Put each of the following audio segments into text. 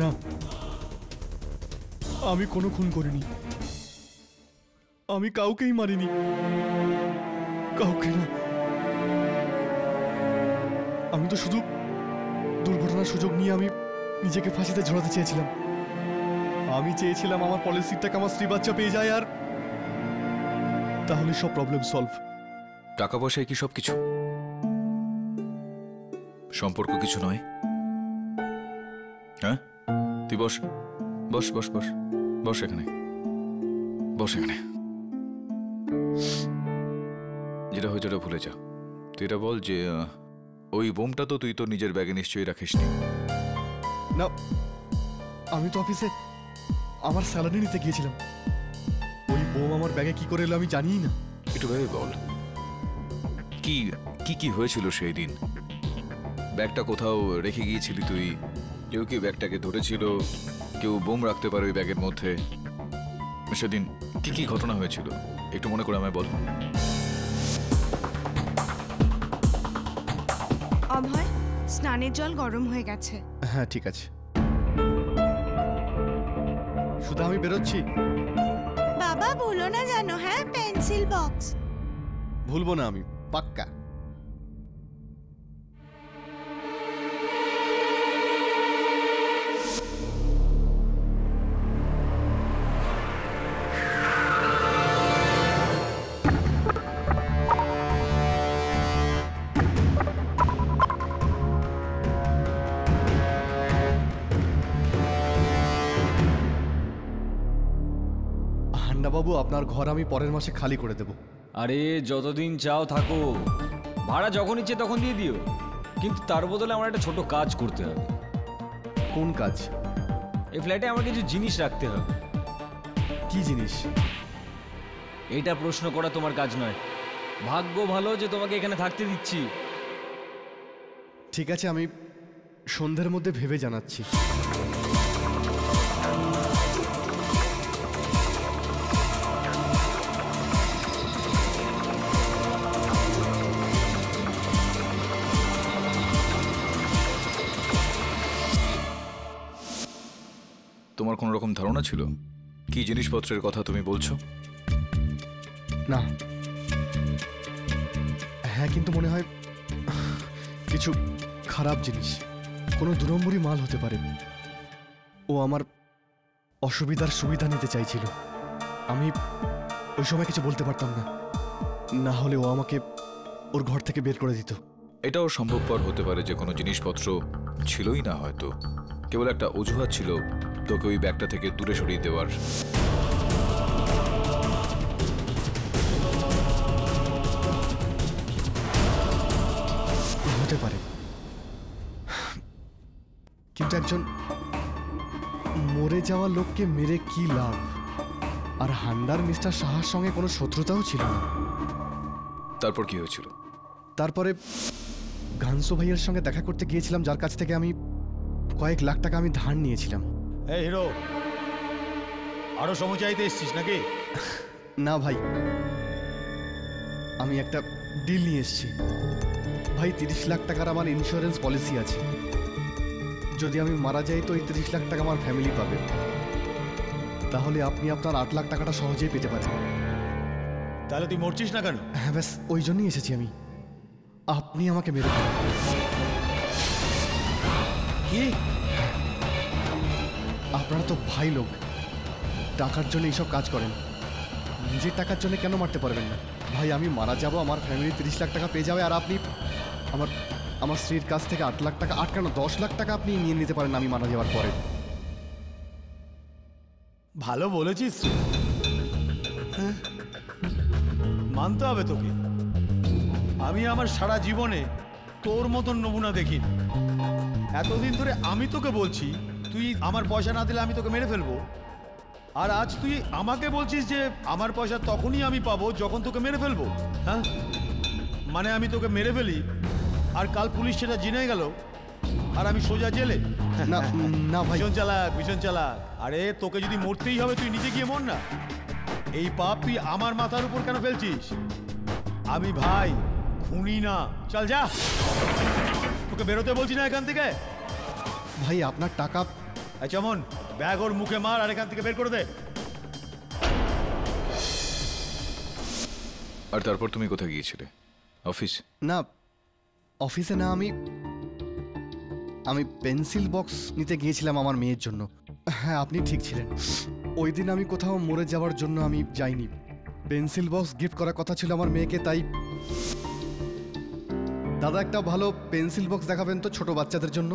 না, আমি কোনো খুন করিনি, আমি কাউকেই মারিনি, কাউকে না। আমি তো শুধু দুর্ঘটনার সুযোগ নিয়ে আমি নিজেকে ফাঁসিতে ঝোলাতে চেয়েছিলাম। আমি চেয়েছিলাম আমার পলিসির টাকা আমার স্ত্রী বাচ্চা পেয়ে যায়, আর তাহলে সব প্রবলেম সলভ। টাকা পয়সায় কি সব কিছু? সম্পর্ক কিছু নয়? হ্যাঁ, তুই বস বস বস বস বস এখানে, বস এখানে। যেটা হয়েছে ওটা ভুলে যা। তুই এটা বল যে ওই বোমটা তো তুই তোর নিজের ব্যাগে নিশ্চয়ই রাখিসনি। না, আমি তো অফিসে আমার স্যালারি নিতে গিয়েছিলাম। ওই বোম আমার ব্যাগে কি করে এলো আমি জানিই না। একটু ভেবে বল কি কি কি হয়েছিল সেই দিন। ব্যাগটা কোথাও রেখে গিয়েছিলি তুই, কেউ কি ব্যাগটাকে ধরেছিল, কেউ বোম রাখতে পারে ওই ব্যাগের মধ্যে। সেদিন কি কি ঘটনা হয়েছিল একটু মনে করে আমায় বল। অভয়, স্নানের জল গরম হয়ে গেছে। হ্যাঁ ঠিক আছে, শুধু আমি বেরোচ্ছি। বাবা ভুলো না জানো, হ্যাঁ, পেন্সিল বক্স। ভুলবো না আমি, পাক্কা। বাবু, আপনার ঘর আমি পরের মাসে খালি করে দেব। আরে যতদিন চাও থাকো, ভাড়া যখন ইচ্ছে তখন দিয়ে দিও, কিন্তু তার বদলে আমার একটা ছোট কাজ করতে হবে। কোন কাজ? এই ফ্ল্যাটে আমার কিছু জিনিস রাখতে হবে। কি জিনিস? এটা প্রশ্ন করা তোমার কাজ নয়। ভাগ্য ভালো যে তোমাকে এখানে থাকতে দিচ্ছি। ঠিক আছে, আমি সন্ধ্যের মধ্যে ভেবে জানাচ্ছি। তোমার কোনো রকম ধারণা ছিল কি জিনিসপত্রের কথা তুমি বলছো? না, হ্যাঁ, কিন্তু মনে হয় কিছু খারাপ জিনিস, কোনো 2 নম্বরই মাল হতে পারে। ও আমার অসুবিধার সুবিধা নিতে চাইছিল। আমি ওই সময় কিছু বলতে পারতাম না, না হলে ও আমাকে ওর ঘর থেকে বের করে দিত। এটাও সম্ভবপর হতে পারে যে কোনো জিনিসপত্র ছিলই না, হয়তো কেবল একটা অজুহাত ছিল তোকে ওই ব্যাগটা থেকে দূরে সরিয়ে দেওয়ার। হতে পারে, কিন্তু একজন মরে যাওয়া লোককে মেরে কি লাভ? আর হান্ডার মিস্টার সাহার সঙ্গে কোনো শত্রুতাও ছিল না। তারপর কি হয়েছিল? তারপরে ঘানসো ভাইয়ের সঙ্গে দেখা করতে গিয়েছিলাম, যার কাছ থেকে আমি কয়েক লাখ টাকা আমি ধার নিয়েছিলাম। এই হিরো, আরো সময় চাইতে এসছিস নাকি? না ভাই, আমি একটা ডিল নিয়ে এসেছি ভাই। 30 লাখ টাকার আমার ইন্স্যুরেন্স পলিসি আছে। যদি আমি মারা যাই তো এই 30 লাখ টাকা আমার ফ্যামিলি পাবে। তাহলে আপনি আপনার 8 লাখ টাকাটা সহজেই পেতে পারেন। তাহলে তুই মরছিস না কেন? হ্যাঁ, ব্যাস ওই জন্যই এসেছি আমি। আপনি আমাকে মেরে ফেলুন। কি? আপনারা তো ভাই লোক, টাকার জন্য এইসব কাজ করেন। নিজের টাকার জন্য কেন মারতে পারবেন না? ভাই, আমি মারা যাব, আমার ফ্যামিলি 30 লাখ টাকা পেয়ে যাবে, আর আপনি আমার স্ত্রীর কাছ থেকে 8 লাখ টাকা, 8 কেন 10 লাখ টাকা আপনি নিয়ে নিতে পারেন আমি মারা যাওয়ার পরে। ভালো বলেছিস, মানতে হবে তোকে। আমি আমার সারা জীবনে তোর মতন নমুনা দেখিনি। এতদিন ধরে আমি তোকে বলছি তুই আমার পয়সা না দিলে আমি তোকে মেরে ফেলবো, আর আজ তুই আমাকে বলছিস যে আমার পয়সা তখনই আমি পাবো যখন তোকে মেরে ফেলবো। হ্যাঁ, মানে আমি তোকে মেরে ফেলি আর কাল পুলিশ সেটা জেনে গেল আর আমি সোজা জেলে? না না ভাই, ভীষণ চালাক, ভীষণ চালাক। আরে তোকে যদি মরতেই হবে তুই নিজে গিয়ে মর না। এই পাপ তুই আমার মাথার উপর কেন ফেলছিস? আমি ভাই খুনি না। চল যা, তোকে বেরোতে বলছি না এখান থেকে। ভাই আপনার টাকা চমন, ব্যাগ ওর মুখে মার আর এখান থেকে বের করে দে। আর তারপর তুমি কোথায় গিয়েছিলে? অফিস? না, অফিসে না, আমি পেন্সিল বক্স নিতে গিয়েছিলাম আমার মেয়ের জন্য। হ্যাঁ, আপনি ঠিক ছিলেন। ওই দিন আমি কোথাও মরে যাওয়ার জন্য আমি যাইনি। পেন্সিল বক্স গিফট করার কথা ছিল আমার মেয়েকে, তাই দাদা একটা ভালো পেন্সিল বক্স দেখাবেন তো ছোট বাচ্চাদের জন্য।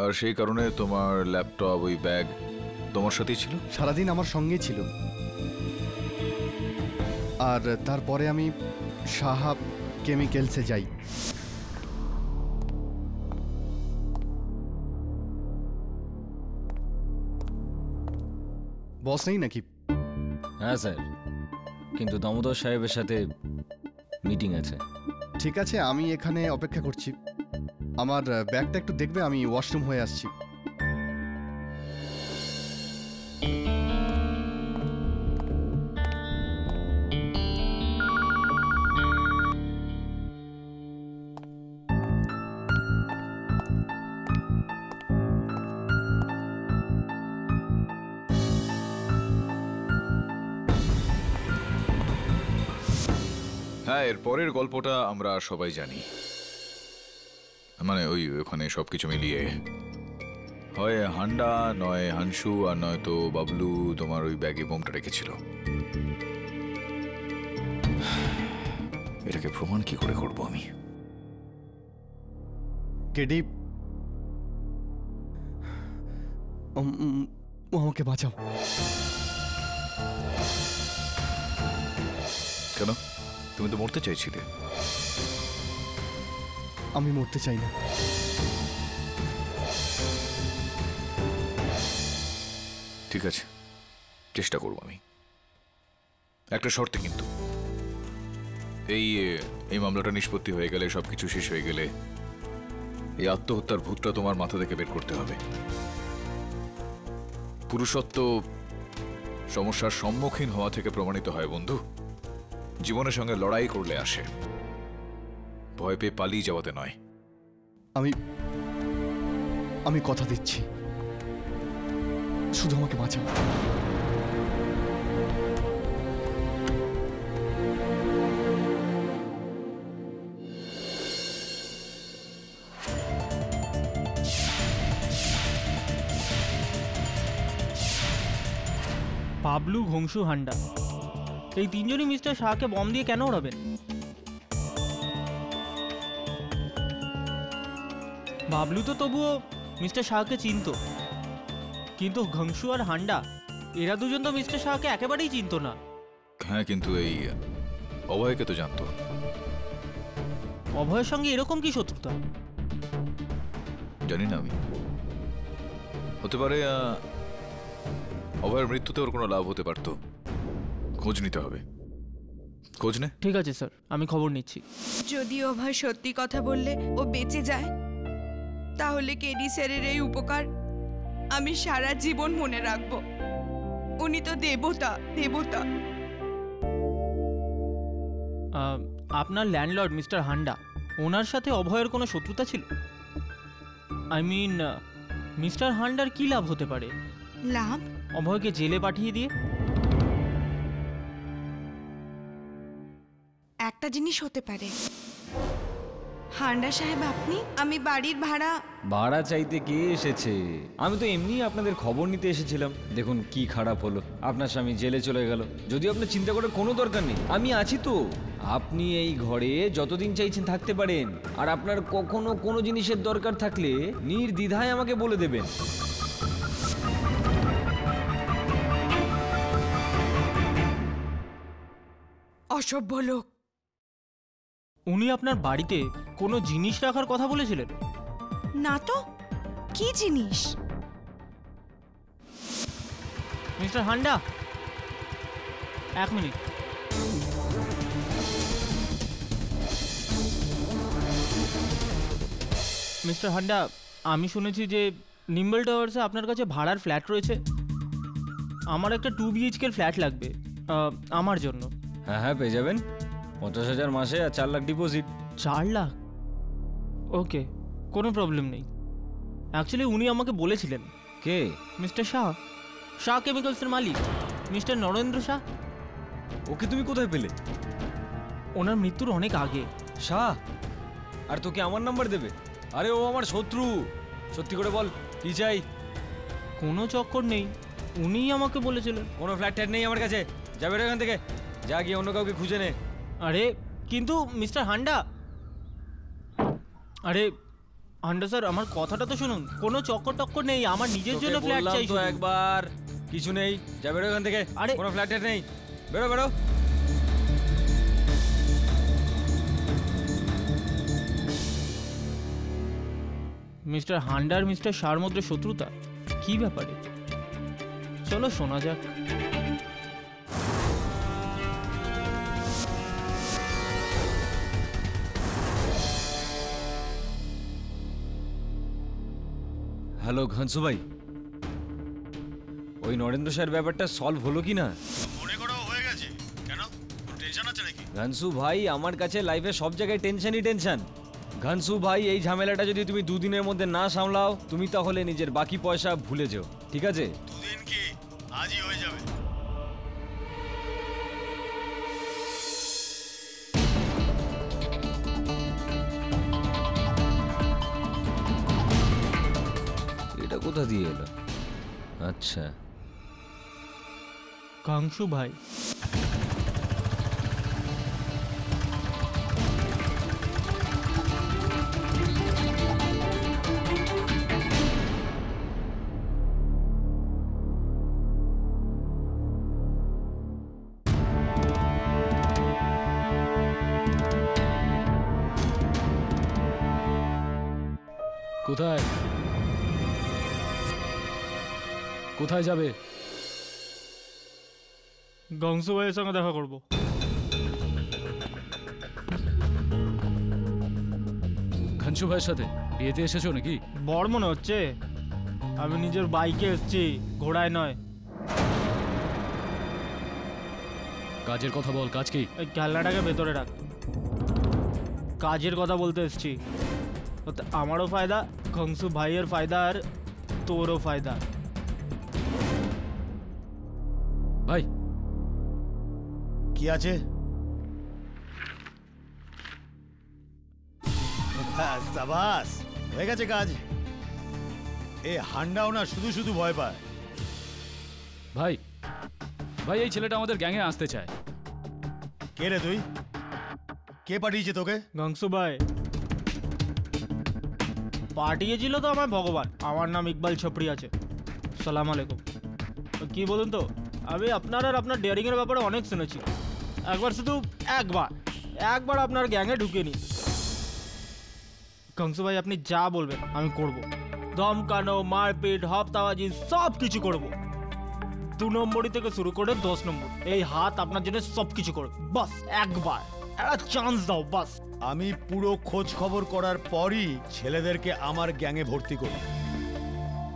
আর সেই কারণে তোমার ল্যাপটপ, ওই ব্যাগ তোমার সাথেই ছিল? সারাদিন আমার সঙ্গেই ছিল। আর তারপরে আমি সাহাব কেমিক্যালসে যাই। বস নেই নাকি? হ্যাঁ স্যার, কিন্তু দামোদর সাহেবের সাথে মিটিং আছে। ঠিক আছে, আমি এখানে অপেক্ষা করছি। আমার ব্যাগটা একটু দেখবে, আমি ওয়াশরুম হয়ে আসছি। হ্যাঁ, এর পরের গল্পটা আমরা সবাই জানি। মানে ওখানে সবকিছু মিলিয়ে হয় হান্ডা, নয় হানসু, আর নয়তো বাবলু তোমার ওই ব্যাগে বোমটা রেখেছিল। এটাকে প্রমাণ কি করে করব আমি? কেডি, আমাকে বাঁচাও। কেন? তুমি তো মরতে চাইছিলে। আমি মরতে চাই না। ঠিক আছে, চেষ্টা করব আমি, একটা শর্তে কিন্তু। এই মামলাটা নিষ্পত্তি হয়ে গেলে, সবকিছু শেষ হয়ে গেলে, এই আত্মহত্যার ভূতটা তোমার মাথা থেকে বের করতে হবে। পুরুষত্ব সমস্যার সম্মুখীন হওয়া থেকে প্রমাণিত হয় বন্ধু। জীবনের সঙ্গে লড়াই করলে আসে, ভয় পেয়ে পালিয়ে যাওয়াতে নয়। আমি কথা দিচ্ছি, শুধু আমাকে বাঁচাও। বাবলু, ঘংশু, হান্ডা, এই তিনজনই মিস্টার শাহকে বম দিয়ে কেন ওড়াবেন? বাবলু তো তবুও মিস্টার শাহকে চিনতো, কিন্তু ঘংশু আর হান্ডা এরা দুজন তো মিস্টার শাহকে একেবারেই চিনতো না। হ্যাঁ, কিন্তু এই অভয়কে তো জানতো। অভয়ের সঙ্গে এরকম কি শত্রুতা? জানি না আমি, হতে পারে অভয়ের মৃত্যুতে ওর কোনো লাভ হতে পারতো। খোঁজ নিতে হবে, খোঁজ নে। ঠিক আছে স্যার, আমি খবর নিচ্ছি। যদি অভয় সত্যি কথা বললে ও বেঁচে যায়, তাহলে কেডি স্যারের এই উপকার আমি সারা জীবন মনে রাখবো। উনি তো দেবতা, দেবতা। আপনার ল্যান্ডলর্ড মিস্টার হান্ডা, ওনার সাথে অভয়ের কোনো শত্রুতা ছিল? আই মিন, মিস্টার হান্ডার কি লাভ হতে পারে লাভ? অভয়কে জেলে পাঠিয়ে দিয়ে? একটা জিনিস হতে পারে। হান্ডা সাহেব, আপনি, আমি বাড়ির ভাড়া চাইতে কে এসেছে? আমি তো এমনি আপনাদের খবর নিতে এসেছিলাম। দেখুন কি খারাপ হলো, আপনার স্বামী জেলে চলে গেল। যদি আপনার চিন্তা করার কোনো দরকার নেই, আমি আছি তো। আপনি এই ঘরে যতদিন চাইছেন থাকতে পারেন, আর আপনার কখনো কোনো জিনিসের দরকার থাকলে নির্দ্বিধায় আমাকে বলে দেবেন। অসভ্য লোক। উনি আপনার বাড়িতে কোনো জিনিস রাখার কথা বলেছিলেন? না তো, কি জিনিস? মিস্টার হান্ডা, এক মিনিট। মিস্টার হান্ডা, আমি শুনেছি যে নিম্বল টাওয়ার্সে আপনার কাছে ভাড়ার ফ্ল্যাট রয়েছে। আমার একটা 2 BHK ফ্ল্যাট লাগবে আমার জন্য। হ্যাঁ হ্যাঁ, পেয়ে যাবেন, 50,000 মাসে আর 4 লাখ ডিপোজিট। 4 লাখ? ওকে, কোনো প্রবলেম নেই। অ্যাকচুয়ালি উনি আমাকে বলেছিলেন। কে? মিস্টার শাহ, শাহ কেমিক্যালসের মালিক মিস্টার নরেন্দ্র শাহ। ওকে তুমি কোথায় পেলে? ওনার মৃত্যুর অনেক আগে। শাহ? আর তোকে আমার নাম্বার দেবে? আরে ও আমার শত্রু। সত্যি করে বল কি চাই? কোনো চক্কর নেই, উনিই আমাকে বলেছিলেন। কোনো ফ্ল্যাট ট্যাট নেই আমার কাছে, যাবে এখান থেকে, যা গিয়ে অন্য কাউকে খুঁজে নে। আরে কিন্তু মিস্টার হান্ডা, আরে হান্ডা স্যার আমার কথাটা তো শুনুন। কোনো চক্কর টক্কর নেই, আমার নিজের জন্য তোকে ফ্ল্যাট বললাম চাই তো শুধু। একবার, কিছু নেই, যা বেরো এখান থেকে। আরে কোনো ফ্ল্যাট ট্যাট নেই, বেরো বেরো। মিস্টার হান্ডার মিস্টার শাহর মধ্যে শত্রুতা কি ব্যাপারে? চলো শোনা যাক। হ্যালো ঘানসু ভাই, ওই নরেন্দ্র স্যার ব্যাপারটা সলভ হলো কি না? মনে করো হয়ে গেছে। কেন, টেনশন আছে নাকি? ঘানসু ভাই, আমার কাছে লাইফে সব জায়গায় টেনশনই টেনশন। ঘানসু ভাই, এই ঝামেলাটা যদি তুমি 2 দিনের মধ্যে না সামলাও, তুমি তাহলে নিজের বাকি পয়সা ভুলে যেও, ঠিক আছে? 2 দিন কি, আজই হয়ে যাবে। এটা কোথা দিয়ে এলো? আচ্ছা, কাংশু ভাই, কোথায় কোথায় যাবে? কাংশু ভাইয়ের সঙ্গে দেখা করবো। ঘানসু ভাইয়ের সাথে বিয়েতে এসেছো নাকি? বড় মনে হচ্ছে, আমি নিজের বাইকে এসেছি, ঘোড়ায় নয়। কাজের কথা বল, কাজ কি? এই খেলনাটাকে ভেতরে রাখ। কাজের কথা বলতে এসেছি, ওতে আমারও ফায়দা, কাংশু ভাইয়ের ফায়দা, আর তোরও ফায়দা। ভাই কি আছে? সাবাস, হয়ে গেছে কাজ। এ হান্ডাও না শুধু শুধু ভয় পায়। ভাই ভাই, এই ছেলেটা আমাদের গ্যাংয়ে আসতে চায়। কে রে তুই? কে পাঠিয়েছে তোকে? কাংশু ভাই পাঠিয়েছিল তো আমার ভগবান। আমার নাম ইকবাল ছপড়ি আছে। সালাম আলাইকুম। কি বলুন তো, আমি আপনার আর আপনার ডেয়ারিংয়ের ব্যাপারে অনেক শুনেছি। একবার শুধু একবার আপনার গ্যাংয়ে ঢুকিয়ে নিন। কাংশু ভাই আপনি যা বলবেন আমি করব। ধমকানো, মারপিট, হপ্তাবাজি সব কিছু করব। 2 নম্বরই থেকে শুরু করে 10 নম্বর, এই হাত আপনার জন্য সব কিছু করব। বাস একবার একটা চান্স দাও, বাস। আমি পুরো খোঁজ খবর করার পরই ছেলেদেরকে আমার গ্যাংয়ে ভর্তি করি।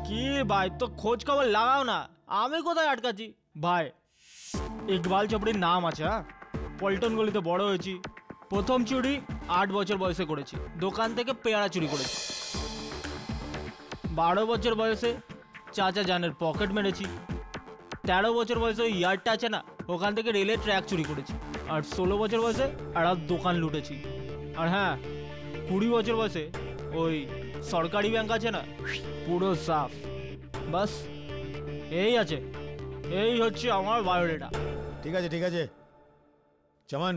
কি ভাই, তো খোঁজ খবর লাগাও না, আমি কোথায় আটকাচ্ছি? ভাই ইকবাল চপড়ির নাম আছে, হ্যাঁ? পল্টন গলিতে বড় হয়েছি। প্রথম চুরি 8 বছর বয়সে করেছি, দোকান থেকে পেয়ারা চুরি করেছি। 12 বছর বয়সে চাচা জানের পকেট মেরেছি। 13 বছর বয়সে ওই ইয়ারটা আছে না, ওখান থেকে রেলের ট্র্যাক চুরি করেছি। আর 16 বছর বয়সে একটা দোকান লুটেছি। আর হ্যাঁ, 20 বছর বয়সে ওই সরকারি ব্যাংক আছে না, পুরো সাফ। বাস এই আছে, এই হচ্ছে আমার বায়োডেটা। ঠিক আছে ঠিক আছে, চমন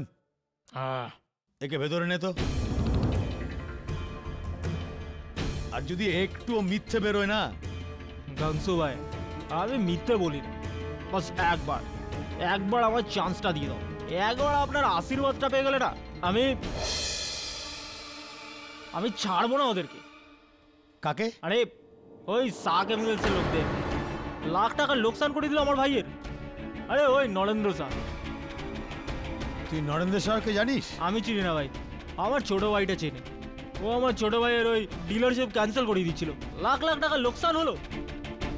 একে ভেতরে নে তো। আর যদি একটু মিথ্যে বেরোয় না। গাংসু ভাই আমি মিথ্যে বলি না, বাস একবার আমার চান্সটা দিয়ে দাও। একবার আপনার আশীর্বাদটা পেয়ে গেলে না, আমি ছাড়বো না ওদেরকে। কাকে? আরে ওই শাহ কেমিক্যালসের লোকদের লাখ টাকার লোকসান করে দিল আমার ভাইয়ের। আরে ওই নরেন্দ্র শাহ। তুই নরেন্দ্র শাহকে জানিস? আমি চিনি না ভাই, আমার ছোট ভাইটা চেনে। ও আমার ছোট ভাইয়ের ওই ডিলারশিপ ক্যান্সেল করে দিচ্ছিল, লাখ লাখ টাকা লোকসান হলো।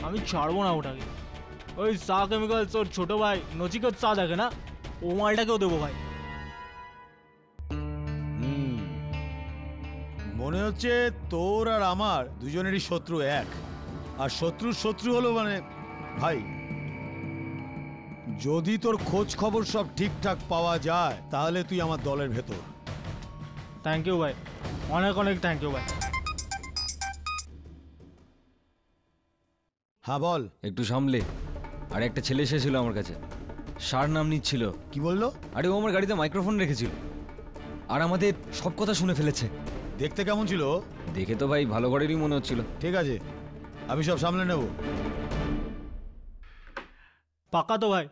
আমি ছাড়বো না ওটাকে। ওই শাহ কেমিক্যালস ওর ছোট ভাই নচিকেত শাহ দেখে না, ও মালটাকেও দেবো ভাই। মনে হচ্ছে তোর আর আমার দুজনেরই শত্রু এক, আর শত্রুর শত্রু হলো মানে ভাই। যদি তোর খোঁজ খবর সব ঠিকঠাক পাওয়া যায় তাহলে তুই আমার দলের ভেতর। থ্যাংক ইউ ভাই, অনেক অনেক থ্যাংক ইউ ভাই। হ্যাঁ বল, একটু সামলে। আর একটা ছেলে এসেছিল আমার কাছে, সার নাম নিচ্ছিল। কি বললো? আরে ও আমার গাড়িতে মাইক্রোফোন রেখেছিল আর আমাদের সব কথা শুনে ফেলেছে। দেখতে কেমন ছিল? দেখে তো ভাই ভালো ঘরেরই মনে হচ্ছিল। ঠিক আছে, আমি সব সামলে নেব। পাক্কা তো ভাই,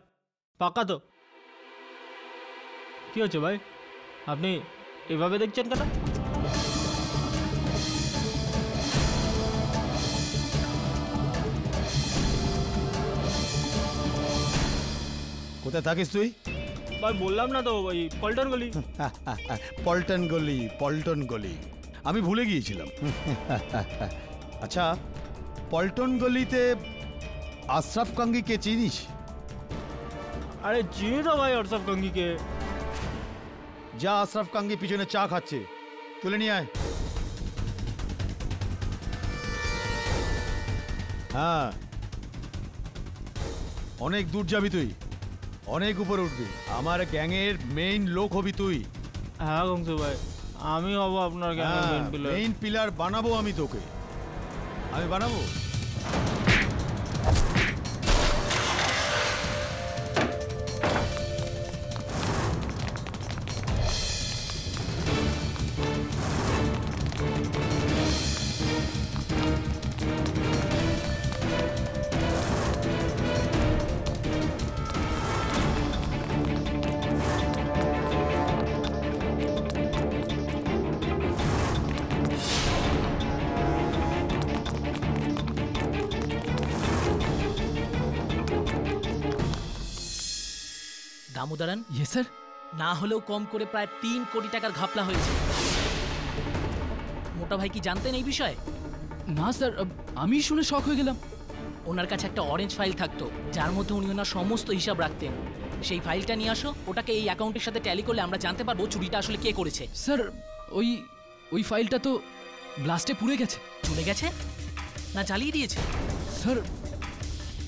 পাক্কা তো? কি হচ্ছে ভাই, আপনি এভাবে দেখছেন কেন? কোথায় থাকিস তুই? ভাই বললাম না তো ওই পল্টন গলি। পল্টন গলি, পল্টন গলি, আমি ভুলে গিয়েছিলাম। আচ্ছা, পল্টন গলিতে আশরাফ কাঙ্গিকে চিনিস? আরে চিনি তো ভাই অর্ষব গঙ্গিকে। যা আশরাফ কাঙ্গি পিছনে চা খাচ্ছে, তুলে নিয়ে আয়। হ্যাঁ, অনেক দূর যাবি তুই, অনেক উপরে উঠবি, আমার গ্যাংয়ের মেইন লোক হবি তুই। হ্যাঁ গংসু ভাই, আমি হব আপনার মেইন পিলার বানাবো আমি তোকে, আমি বানাবো। দামোদরন, ইয়েস স্যার। না হলেও কম করে প্রায় 3 কোটি টাকার ঘাপলা হয়েছে। মোটা ভাই কি জানতেন এই বিষয়ে? না স্যার, আমি শুনে শক হয়ে গেলাম। ওনার কাছে একটা অরেঞ্জ ফাইল থাকতো যার মধ্যে উনি ওনার সমস্ত হিসাব রাখতেন। সেই ফাইলটা নিয়ে আসো, ওটাকে এই অ্যাকাউন্টের সাথে ট্যালি করলে আমরা জানতে পারবো চুরিটা আসলে কে করেছে। স্যার ওই ওই ফাইলটা তো ব্লাস্টে পুড়ে গেছে। চলে গেছে না জ্বালিয়ে দিয়েছে? স্যার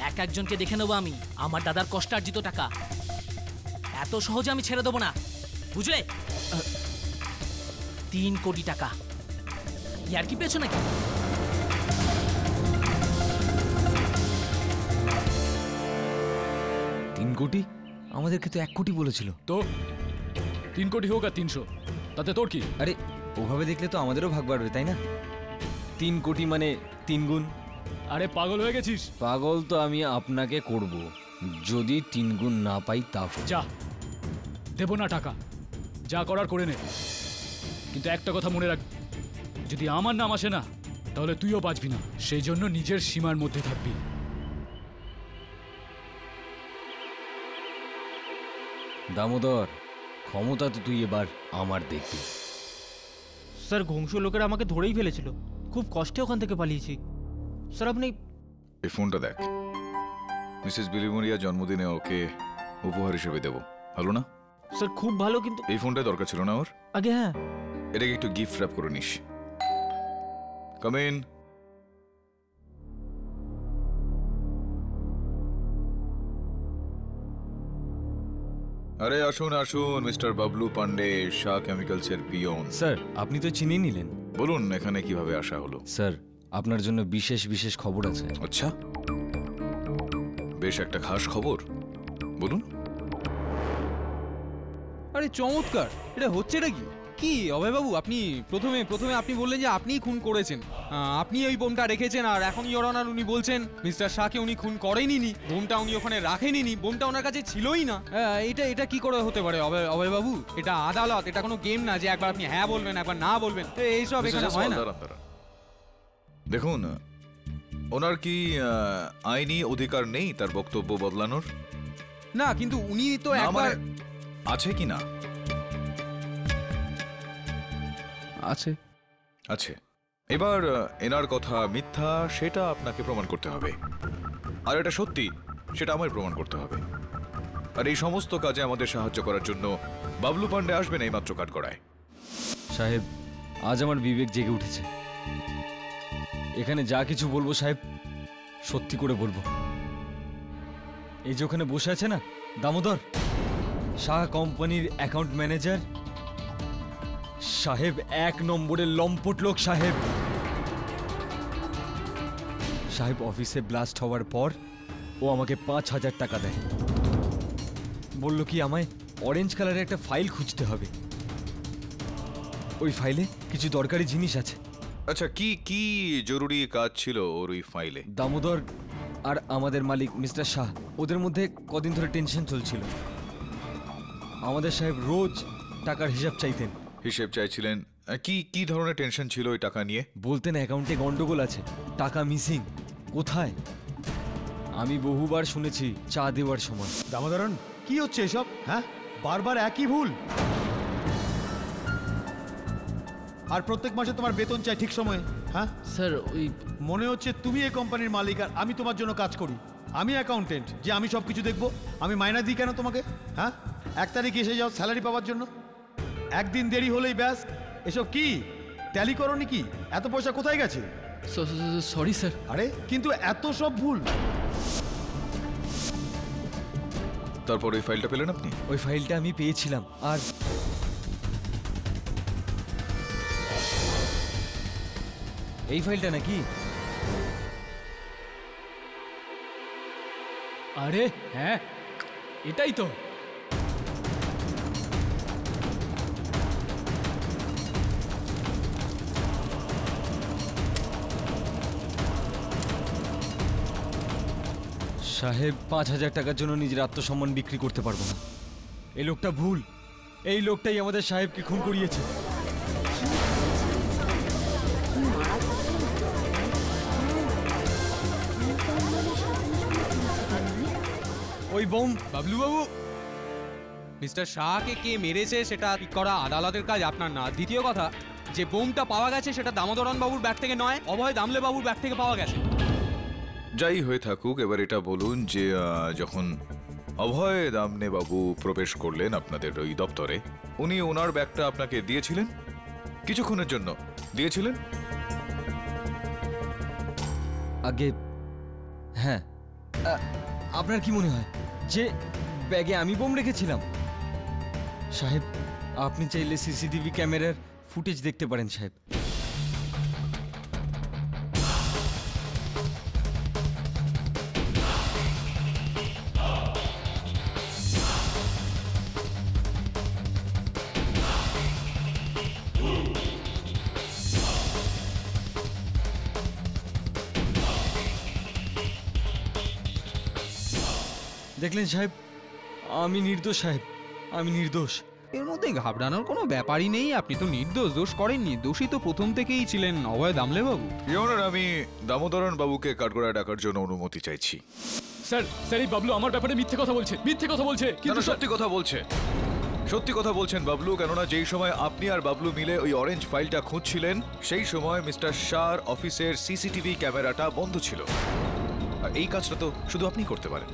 এক একজনকে দেখে নেবো আমি, আমার দাদার কষ্টার্জিত টাকা এত সহজে আমি ছেড়ে দেবো না, বুঝলে? 3 কোটি টাকা, ইয়ার কি পেয়েছো নাকি? তিন কোটি? আমাদেরকে তো 1 কোটি বলেছিল। তো 3 কোটি হোক আর 300, তাতে তোর কি? আরে ওভাবে দেখলে তো আমাদেরও ভাগ বাড়বে, তাই না? 3 কোটি মানে 3 গুণ। আরে পাগল হয়ে গেছিস? পাগল তো আমি আপনাকে করব যদি 3 গুণ না পাই তা। যা, দেবো না টাকা, যা করার করে নে। কিন্তু একটা কথা মনে রাখ, যদি আমার নাম আসে না তাহলে তুইও বাঁচবি না। সেই জন্য নিজের সীমার মধ্যে থাকবি। দামোদর, ক্ষমতা তো তুই এবার আমার দেখবি। স্যার ঘংসু লোকেরা আমাকে ধরেই ফেলেছিল, খুব কষ্টে ওখান থেকে পালিয়েছি। স্যার আপনি এই ফোনটা দেখ, মিসেস বিলিমোরিয়া জন্মদিনে ওকে উপহার হিসেবে দেবো, ভালো না? স্যার খুব ভালো, কিন্তু এই ফোনটা দরকার ছিল না ওর। আগে হ্যাঁ, এটাকে একটু গিফট র্যাপ করে নিস। Come in. আরে আসুন আসুন, মিস্টার বাবলু পান্ডে, শাহ কেমিক্যালসের পিয়ন। স্যার আপনি তো চিনিয়ে নিলেন। বলুন এখানে কিভাবে আসা হলো? স্যার আপনার জন্য বিশেষ বিশেষ খবর আছে। আচ্ছা, বেশ একটা খাস খবর, বলুন। আরে চমৎকার, এটা হচ্ছে নাকি? কি অভয়বাবু, আপনি প্রথমে আপনি বললেন যে আপনিই খুন করেছেন, আপনি ওই বোমটা রেখেছেন, আর এখন ইওর অনার উনি বলছেন মিস্টার শাহকে উনি খুন করেননি, বোমটা উনি ওখানে রাখেননি, বোমটা ওনার কাছে ছিলই না। এটা কি করে হতে পারে অভয়বাবু? এটা আদালত, এটা কোনো গেম না যে একবার আপনি হ্যাঁ বলবেন একবার না বলবেন, এইসব এখানে হয় না। দেখুন, ওনার কি আইনি অধিকার নেই তার বক্তব্য বদলানোর? না, কিন্তু উনি তো না, একবার মানে আছে কি না? আছে। আছে। এবার এনার কথা মিথ্যা সেটা আপনাকে প্রমাণ করতে হবে, আর এটা সত্যি সেটা আমায় প্রমাণ করতে হবে। আর এই সমস্ত কাজে আমাদের সাহায্য করার জন্য বাবলু পান্ডে আসবেন এইমাত্র কাঠগড়ায়। সাহেব, আজ আমার বিবেক জেগে উঠেছে। এখানে যা কিছু বলবো সাহেব সত্যি করে বলবো। এই যে ওখানে বসে আছে না দামোদর, শাহ কোম্পানির অ্যাকাউন্ট ম্যানেজার সাহেব, 1 নম্বরের লম্পট লোক সাহেব। সাহেব অফিসে ব্লাস্ট হওয়ার পর ও আমাকে 5,000 টাকা দেয়। বলল কি আমায় অরেঞ্জ কালারের একটা ফাইল খুঁজতে হবে, ওই ফাইলে কিছু দরকারি জিনিস আছে। আচ্ছা, কি কি জরুরি কাজ ছিল ওর ওই ফাইলে? দামোদর আর আমাদের মালিক মিস্টার শাহ, ওদের মধ্যে কদিন ধরে টেনশন চলছিল। আমাদের সাহেব রোজ টাকার হিসাব চাইতেন। হিসেব চাইছিলেন? কি কি ধরনের টেনশন ছিল ওই টাকা নিয়ে? বলতেন অ্যাকাউন্টে গন্ডগোল আছে, টাকা মিসিং। কোথায়? আমি বহুবার শুনেছি চা দেওয়ার সময়। দামোদরন, কি হচ্ছে এসব? হ্যাঁ, বারবার একই ভুল। আর প্রত্যেক মাসে তোমার বেতন চাই ঠিক সময়ে। হ্যাঁ স্যার ওই মনে হচ্ছে তুমি এই কোম্পানির মালিক আর আমি তোমার জন্য কাজ করি। আমি অ্যাকাউন্টেন্ট, যে আমি সব কিছু দেখবো। আমি মাইনা দিই কেন তোমাকে? হ্যাঁ, 1 তারিখ এসে যাও স্যালারি পাওয়ার জন্য, একদিন দেরি হলেই ব্যাস। এসব কি ট্যালি করোনি কি? এত পয়সা কোথায় গেছে? Sorry sir. আরে কিন্তু এত সব ভুল। তারপর ওই ফাইলটা পেলেন আপনি? ওই ফাইলটা আমি পেয়েছিলাম, আর এই ফাইলটা নাকি? আরে হ্যাঁ, এটাই তো। সাহেব, 5,000 টাকার জন্য নিজের আত্মসম্মান বিক্রি করতে পারবো না। এই লোকটা ভুল, এই লোকটাই আমাদের সাহেবকে খুন করিয়েছে। ওই বোম। বাবলু বাবু, মিস্টার শাহকে কে মেরেছে সেটা ঠিক করা আদালতের কাজ, আপনার না। দ্বিতীয় কথা, যে বোমটা পাওয়া গেছে সেটা দামোদরন বাবুর ব্যাগ থেকে নয়, অভয় দামলে বাবুর ব্যাগ থেকে পাওয়া গেছে। যাই হয়ে থাকুক, এবার এটা বলুন যে যখন অভয় দামনে বাবু প্রবেশ করলেন আপনাদের ওই দপ্তরে, উনি ওনার ব্যাগটা আপনাকে দিয়েছিলেন? কিছুক্ষণের জন্য দিয়েছিলেন? আগে হ্যাঁ। আপনার কি মনে হয় যে ব্যাগে আমি বোম রেখেছিলাম? সাহেব, আপনি চাইলে সিসিটিভি ক্যামেরার ফুটেজ দেখতে পারেন সাহেব। দেখলেন সাহেব, আমি নির্দোষ সাহেব, আমি নির্দোষ। এর মধ্যে ঘাবড়ানোর কোনো ব্যাপারই নেই। আপনি তো নির্দোষ, দোষ করেননি। দোষী তো প্রথম থেকেই ছিলেন অভয় দামলে বাবু। ইওনার, আমি দামোদরন বাবুকে কাঠগড়ায় ডাকার জন্য অনুমতি চাইছি। স্যার, স্যার, এই বাবলু আমার ব্যাপারে মিথ্যে কথা বলছে, মিথ্যে কথা বলছে। কিন্তু সত্যি কথা বলছে, সত্যি কথা বলছেন বাবলু। কেননা যেই সময় আপনি আর বাবলু মিলে ওই অরেঞ্জ ফাইলটা খুঁজছিলেন, সেই সময় মিস্টার শাহর অফিসের সিসিটিভি ক্যামেরাটা বন্ধ ছিল। আর এই কাজটা তো শুধু আপনি করতে পারেন।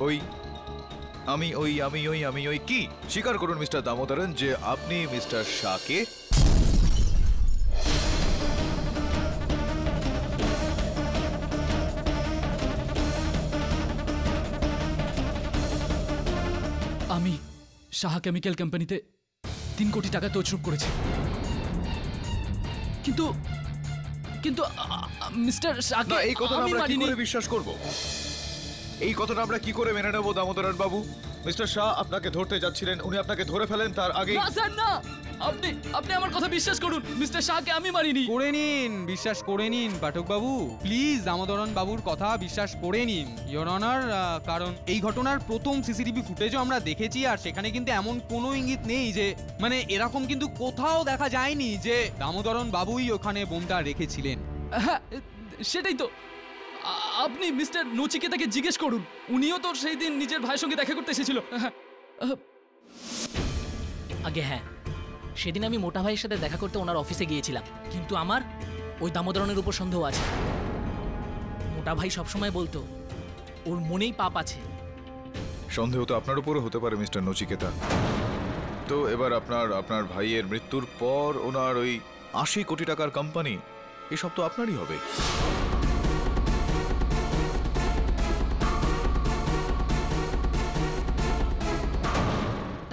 ওই কি স্বীকার করুন মিস্টার দামোদরন যে আপনি মিস্টার শাহকে আমি সাহা কেমিক্যাল কোম্পানিতে 3 কোটি টাকা তছরূপ করেছি, কিন্তু কিন্তু মিস্টার শাহকে এই কথাটা আমি আমরা কি মানিনি। করে বিশ্বাস করব? এই কথাটা আমরা কি করে মেনে নেব দামোদরন বাবু? মিস্টার শাহ আপনাকে ধরতে যাচ্ছিলেন, উনি আপনাকে ধরে ফেলেন, তার আগে না স্যার, না, আপনি আমার কথা বিশ্বাস করুন, মিস্টার শাহকে আমি মারিনি। করে নিন, বিশ্বাস করে নিন পাঠক বাবু, প্লিজ দামোদরন বাবুর কথা বিশ্বাস করে নিন ইওর অনার। কারণ এই ঘটনার প্রথম সিসিটিভি ফুটেজও আমরা দেখেছি, আর সেখানে কিন্তু এমন কোনো ইঙ্গিত নেই যে, মানে এরকম কিন্তু কোথাও দেখা যায়নি যে দামোদরন বাবুই ওখানে বোমটা রেখেছিলেন। হ্যাঁ, সেটাই তো। আপনি মিস্টার নচিকেতাকে জিজ্ঞেস করুন, উনিও তো সেই দিন নিজের ভাইয়ের সঙ্গে দেখা করতে এসেছিল। আগে হ্যাঁ, সেদিন আমি মোটা ভাইয়ের সাথে দেখা করতে ওনার অফিসে গিয়েছিলাম, কিন্তু আমার ওই দামোদরনের উপর সন্দেহ আছে। মোটা ভাই সবসময় বলতো ওর মনেই পাপ আছে। সন্দেহ তো আপনার উপরও হতে পারে মিস্টার নচিকেতা, তো এবার আপনার আপনার ভাইয়ের মৃত্যুর পর ওনার ওই 80 কোটি টাকার কোম্পানি এসব তো আপনারই হবে।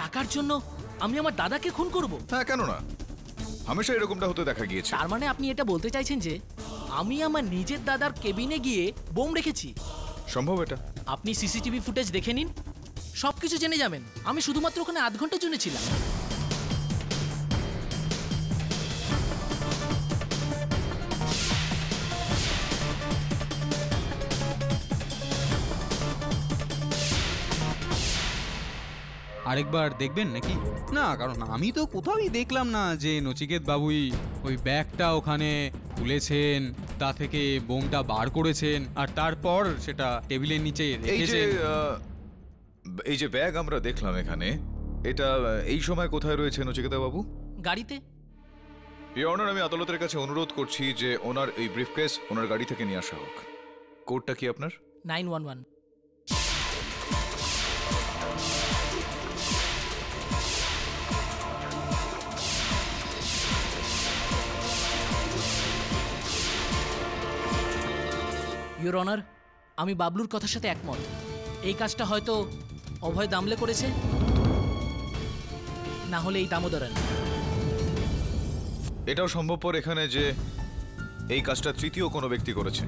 টাকার জন্য আমি আমার দাদাকে খুন করব? হ্যাঁ, কেন না, হামেশা এরকমটা হতে দেখা গিয়েছে। তার মানে আপনি এটা বলতে চাইছেন যে আমি আমার নিজের দাদার কেবিনে গিয়ে বোম রেখেছি? সম্ভব এটা? আপনি সিসিটিভি ফুটেজ দেখে নিন, সবকিছু জেনে যাবেন। আমি শুধুমাত্র ওখানে আধ ঘন্টার জন্য ছিলাম। আরেকবার দেখবেন নাকি? না, কারণ আমি তো কোথাওই দেখলাম না যে নচিকেত বাবুই ওই ব্যাগটা ওখানে খুলেছেন, তা থেকে বোমটা বার করেছেন আর তারপর সেটা টেবিলের নিচে এই যে রেখেছেন। এই যে ব্যাগ আমরা দেখলাম এখানে, এটা এই সময় কোথায় রয়েছে নচিকেতা বাবু? গাড়িতে। ইওর অনার, আমি আদালতের কাছে অনুরোধ করছি যে ওনার এই ব্রিফকেস ওনার গাড়ি থেকে নিয়ে আসা হোক। কোডটা কি আপনার? 911। ইওর অনার, আমি বাবলুর কথার সাথে একমত। এই কাজটা হয়তো অভয় দামলে করেছে, না হলে এই দামোদরন। এটাও সম্ভবপর এখানে যে এই কাজটা তৃতীয় কোনো ব্যক্তি করেছে।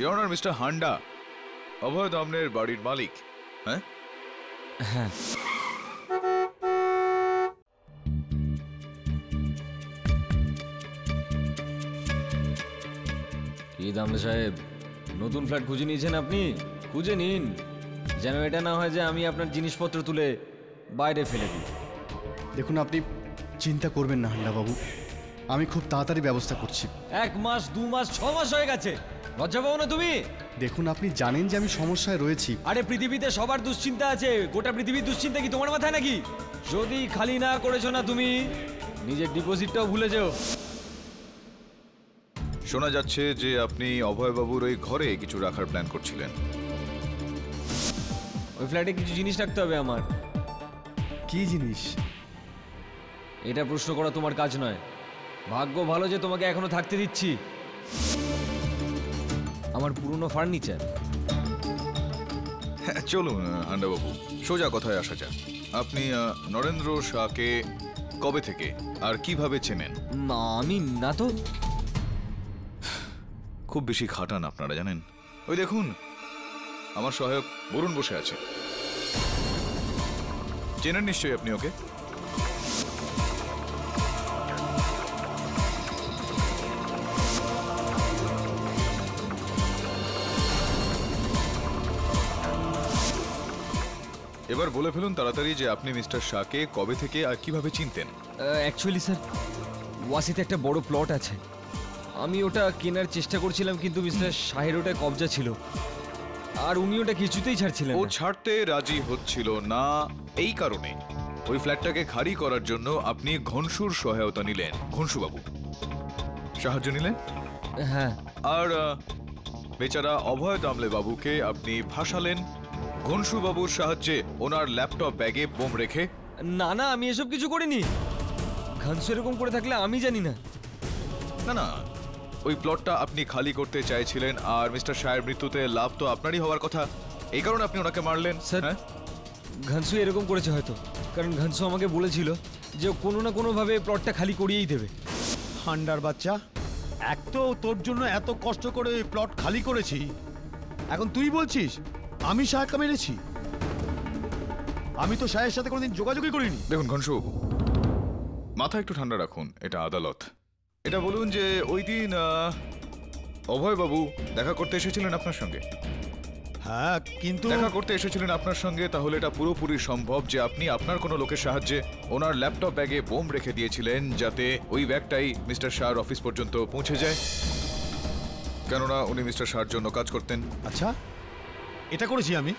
ইওর অনার, মিস্টার হান্ডা অভয় দামনের বাড়ির মালিক। হ্যাঁ হ্যাঁ, কি দামলে সাহেব, নতুন ফ্ল্যাট খুঁজে নিয়েছেন আপনি? খুঁজে নিন, যেন এটা না হয় যে আমি আপনার জিনিসপত্র তুলে বাইরে ফেলে দিই। দেখুন, আপনি চিন্তা করবেন না হান্ডা বাবু, আমি খুব তাড়াতাড়ি ব্যবস্থা করছি। 1 মাস, 2 মাস, 6 মাস হয়ে গেছে, লজ্জা পাও না তুমি? দেখুন, আপনি জানেন যে আমি সমস্যায় রয়েছি। আরে পৃথিবীতে সবার দুশ্চিন্তা আছে, গোটা পৃথিবীর দুশ্চিন্তা কি তোমার মাথায় নাকি? যদি খালি না করেছো না তুমি, নিজের ডিপোজিটটাও ভুলে যেও। শোনা যাচ্ছে যে আপনি অভয়বাবুর ওই ঘরে কিছু রাখার প্ল্যান করছিলেন। ওই ফ্ল্যাটে কিছু জিনিস রাখতে হবে আমার। কি জিনিস? এটা প্রশ্ন করা তোমার কাজ নয়। ভাগ্য ভালো যে তোমাকে এখনো থাকতে দিচ্ছি। আমার পুরনো ফার্নিচার। হ্যাঁ, চলুন হান্ডাবাবু, সোজা কথায় আসা যাক। আপনি নরেন্দ্র শাহকে কবে থেকে আর কিভাবে চেনেন? না, আমি না তো। খুব বেশি খাটান আপনারা, জানেন। ওই দেখুন, আমার সহায়ক বরুণ বসে আছে, চেনেন নিশ্চয়ই আপনি ওকে। এবার বলে ফেলুন তাড়াতাড়ি যে আপনি মিস্টার শাহকে কবে থেকে আর কিভাবে চিনতেন। অ্যাকচুয়ালি স্যার, ওয়াসিতে একটা বড় প্লট আছে, আমি ওটা কেনার চেষ্টা করছিলাম, কিন্তু মিস্টার শাহের ওটা কবজা ছিল আর উনি ওটা কিছুতেই ছাড়ছিলেন ও না। ছাড়তে রাজি হচ্ছিল না, এই কারণে ওই ফ্ল্যাটটাকে খালি করার জন্য আপনি ঘনশুর সহায়তা নিলেন। ঘনশুবাবু সাহায্য নিলেন, হ্যাঁ। আর বেচারা অভয় দামলে বাবুকে আপনি ভাসালেন ঘনশুবাবুর সাহায্যে ওনার ল্যাপটপ ব্যাগে বোম রেখে। না না, আমি এসব কিছু করিনি। ঘানসু এরকম করে থাকলে আমি জানি না। না না, ওই প্লটটা আপনি খালি করতে চাইছিলেন, আর মিস্টার শাহের মৃত্যুতে লাভ তো আপনারই হওয়ার কথা, এই কারণে আপনি ওনাকে মারলেন। স্যার, হ্যাঁ, ঘানসু এরকম করেছে হয়তো, কারণ ঘানসু আমাকে বলেছিল যে ও কোনো না কোনোভাবে প্লটটা খালি করিয়েই দেবে। হান্ডার বাচ্চা, এক তো তোর জন্য এত কষ্ট করে ওই প্লট খালি করেছি, এখন তুই বলছিস আমি শাহকে মেরেছি? আমি তো শাহের সাথে কোনোদিন যোগাযোগই করিনি। দেখুন ঘনশুবাবু, মাথা একটু ঠান্ডা রাখুন, এটা আদালত। এটা বলুন যে ওই দিন অভয়বাবু দেখা করতে এসেছিলেন আপনার সঙ্গে? হ্যাঁ, কিন্তু দেখা করতে এসেছিলেন আপনার সঙ্গে, তাহলে এটা পুরোপুরি সম্ভব যে আপনি আপনার কোনো লোকের সাহায্যে ওনার ল্যাপটপ ব্যাগে বোম রেখে দিয়েছিলেন, যাতে ওই ব্যাগটাই মিস্টার শাহর অফিস পর্যন্ত পৌঁছে যায়, কেননা উনি মিস্টার শাহর জন্য কাজ করতেন। আচ্ছা, এটা করেছি আমি?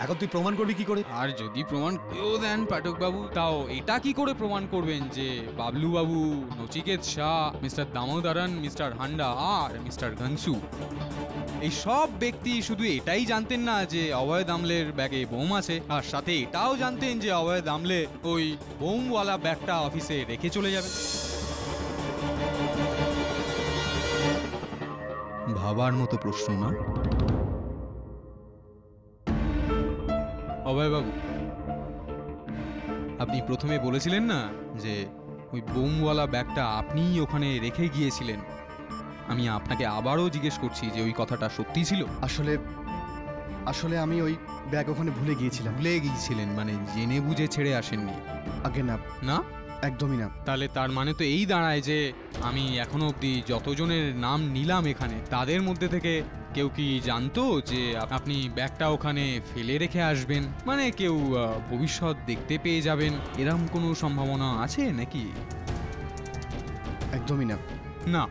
এখন তুই প্রমাণ করবি কি করে? আর যদি প্রমাণ কেউ দেন পাঠক বাবু, তাও এটা কি করে প্রমাণ করবেন যে বাবলু বাবু, নচিকেত শাহ, মিস্টার দামোদরন, মিস্টার হান্ডা আর মিস্টার ঘনসু এই সব ব্যক্তি শুধু এটাই জানতেন না যে অভয় দামলের ব্যাগে বোম আছে, আর সাথে এটাও জানতেন যে অভয় দামলে ওই বোমওয়ালা ব্যাগটা অফিসে রেখে চলে যাবে। ভাবার মতো প্রশ্ন না অভয়বাবু? আপনি প্রথমে বলেছিলেন না যে ওই বোমওয়ালা ব্যাগটা আপনিই ওখানে রেখে গিয়েছিলেন। আমি আপনাকে আবারও জিজ্ঞেস করছি যে ওই কথাটা সত্যি ছিল? আসলে আসলে আমি ওই ব্যাগ ওখানে ভুলে গিয়েছিলাম। ভুলে গিয়েছিলেন মানে জেনে বুঝে ছেড়ে আসেননি? আগে না, না, একদমই না। তাহলে তার মানে তো এই দাঁড়ায় যে আমি এখনো অবধি যতজনের নাম নিলাম এখানে, তাদের মধ্যে থেকে কেউ কি জানতো যে আপনি ব্যাগটা ওখানে ফেলে রেখে আসবেন? মানে কেউ ভবিষ্যৎ দেখতে পেয়ে যাবেন, এরকম কোনো সম্ভাবনা আছে নাকি? একদমই না। না,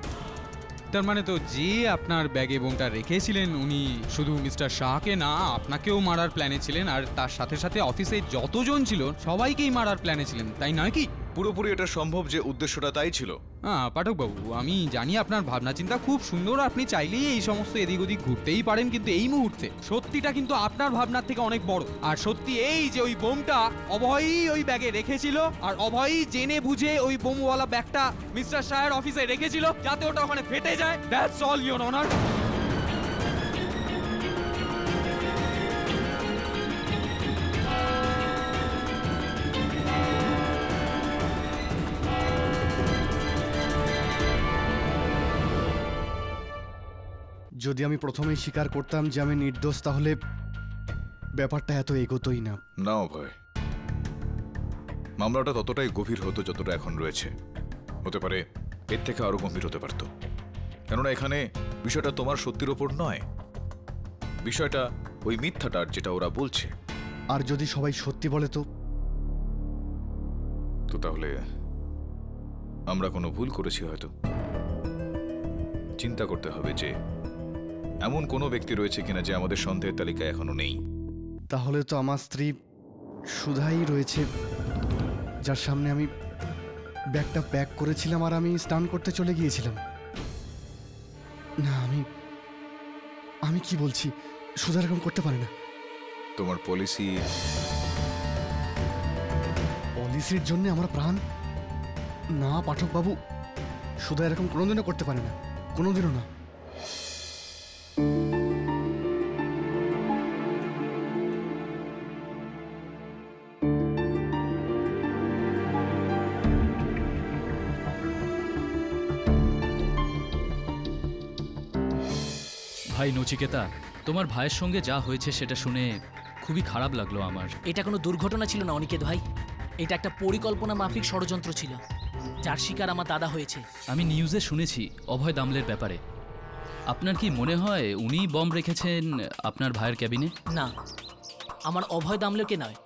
তার মানে তো যে আপনার ব্যাগে বোমটা রেখেছিলেন উনি শুধু মিস্টার শাহকে না, আপনাকেও মারার প্ল্যানে ছিলেন, আর তার সাথে সাথে অফিসে যতজন ছিল সবাইকেই মারার প্ল্যানে ছিলেন, তাই নয় কি? পুরোপুরি এটা সম্ভব যে উদ্দেশ্যটা তাই ছিল। হ্যাঁ পাঠকবাবু, আমি জানি আপনার ভাবনা চিন্তা খুব সুন্দর, আপনি চাইলেই এই সমস্ত এদিক ওদিক ঘুরতেই পারেন, কিন্তু এই মুহূর্তে সত্যিটা কিন্তু আপনার ভাবনার থেকে অনেক বড়। আর সত্যি এই যে ওই বোমটা অভয়ই ওই ব্যাগে রেখেছিল, আর অভয়ই জেনে বুঝে ওই বোমওয়ালা ব্যাগটা মিস্টার শাহের অফিসে রেখেছিল যাতে ওটা ওখানে ফেটে যায়। That's all your honour. যদি আমি প্রথমেই স্বীকার করতাম যে আমি নির্দোষ, তাহলে ব্যাপারটা এত এগোতোই না। না অভয়, মামলাটা ততটাই গভীর হতো যতটা এখন রয়েছে। হতে পারে এর থেকে আরো গম্ভীর হতে পারত, কেননা এখানে বিষয়টা তোমার সত্যির ওপর নয়, বিষয়টা ওই মিথ্যাটার যেটা ওরা বলছে। আর যদি সবাই সত্যি বলে তো? তো তাহলে আমরা কোনো ভুল করেছি হয়তো। চিন্তা করতে হবে যে এমন কোনো ব্যক্তি রয়েছে কিনা যে আমাদের সন্দেহের তালিকায় এখনো নেই। তাহলে তো আমার স্ত্রী সুধাই রয়েছে, যার সামনে আমি ব্যাগটা প্যাক করেছিলাম আর আমি স্নান করতে চলে গিয়েছিলাম। না, আমি কি বলছি? সুধা এরকম করতে পারে না। তোমার পলিসির জন্য আমার প্রাণ? না পাঠক বাবু, সুধা এরকম কোনোদিনও করতে পারে না, কোনোদিনও না। ভাই নচিকেতা, তোমার ভাইয়ের সঙ্গে যা হয়েছে সেটা শুনে খুবই খারাপ লাগলো আমার। এটা কোনো দুর্ঘটনা ছিল না অনিকেত ভাই, এটা একটা পরিকল্পনা মাফিক ষড়যন্ত্র ছিল, যার শিকার আমার দাদা হয়েছে। আমি নিউজে শুনেছি অভয় দামলের ব্যাপারে। আপনার কি মনে হয় উনি বম রেখেছেন আপনার ভাইয়ের ক্যাবিনে? না, আমার অভয় দামলেকে নয়,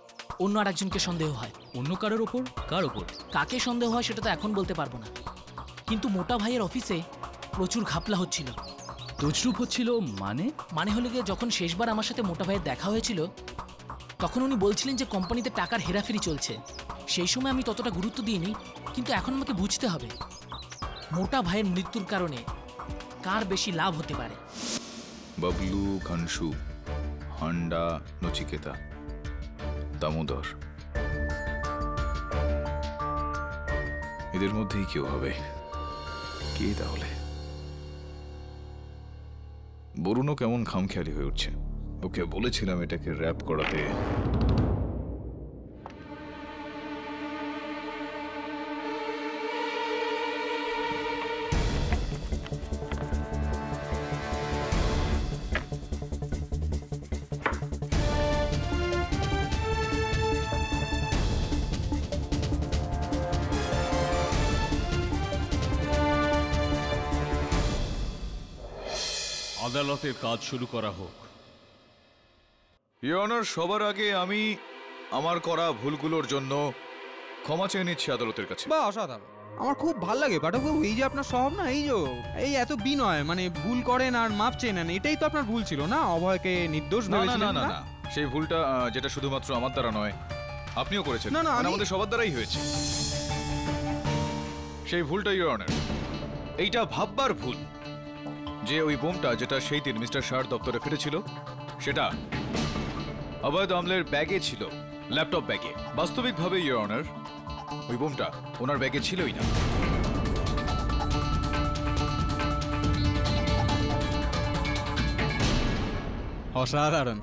অন্য আর একজনকে সন্দেহ হয়। অন্য কারোর ওপর? কার ওপর? কাকে সন্দেহ হয় সেটা তো এখন বলতে পারবো না, কিন্তু মোটা ভাইয়ের অফিসে প্রচুর ঘাপলা হচ্ছিল। তজরুপ হচ্ছিল মানে হলো গিয়ে, যখন শেষবার আমার সাথে মোটা ভাইয়ের দেখা হয়েছিল তখন উনি বলছিলেন যে কোম্পানিতে টাকার হেরাফেরি চলছে। সেই সময় আমি ততটা গুরুত্ব দিইনি, কিন্তু এখন আমাকে বুঝতে হবে মোটা ভাইয়ের মৃত্যুর কারণে কার বেশি লাভ হতে পারে। বাবলু, ঘানসু, হান্ডা, নচিকেতা, দামোদর, এদের মধ্যেই কেউ হবে। কে তাহলে? বরুণও কেমন খামখেয়ালি হয়ে উঠছে। ওকে বলেছিলাম এটাকে র্যাপ করাতে। আদালতের কাজ শুরু করা হোক। ইওর অনার, সবার আগে আমি আমার করা ভুলগুলোর জন্য ক্ষমা চেয়ে নিচ্ছি আদালতের কাছে। বা অসাধারণ, আমার খুব ভাল লাগে পাঠকবাবু, এই যে আপনার স্বভাব না, এই এত বিনয়, মানে ভুল করেন আর মাপ চেয়ে নেন, এটাই তো আপনার ভুল ছিল না? অভয়কে নির্দোষ ভেবেছিলেন না? সেই ভুলটা যেটা শুধুমাত্র আমার দ্বারা নয়, আপনিও করেছেন। না, না, আমাদের সবার দ্বারাই হয়েছে সেই ভুলটা। ইওর অনার, এইটা ভাববার ভুল। যে ওই বোমটা যেটা সেই দিন মিস্টার শাহর দপ্তরে ফেটেছিল সেটা অভয় দামলের ব্যাগে ছিল, ল্যাপটপ ব্যাগে। বাস্তবিকভাবে ইওর অনার, ওই বোমটা ওনার ব্যাগে ছিলই না। অসাধারণ।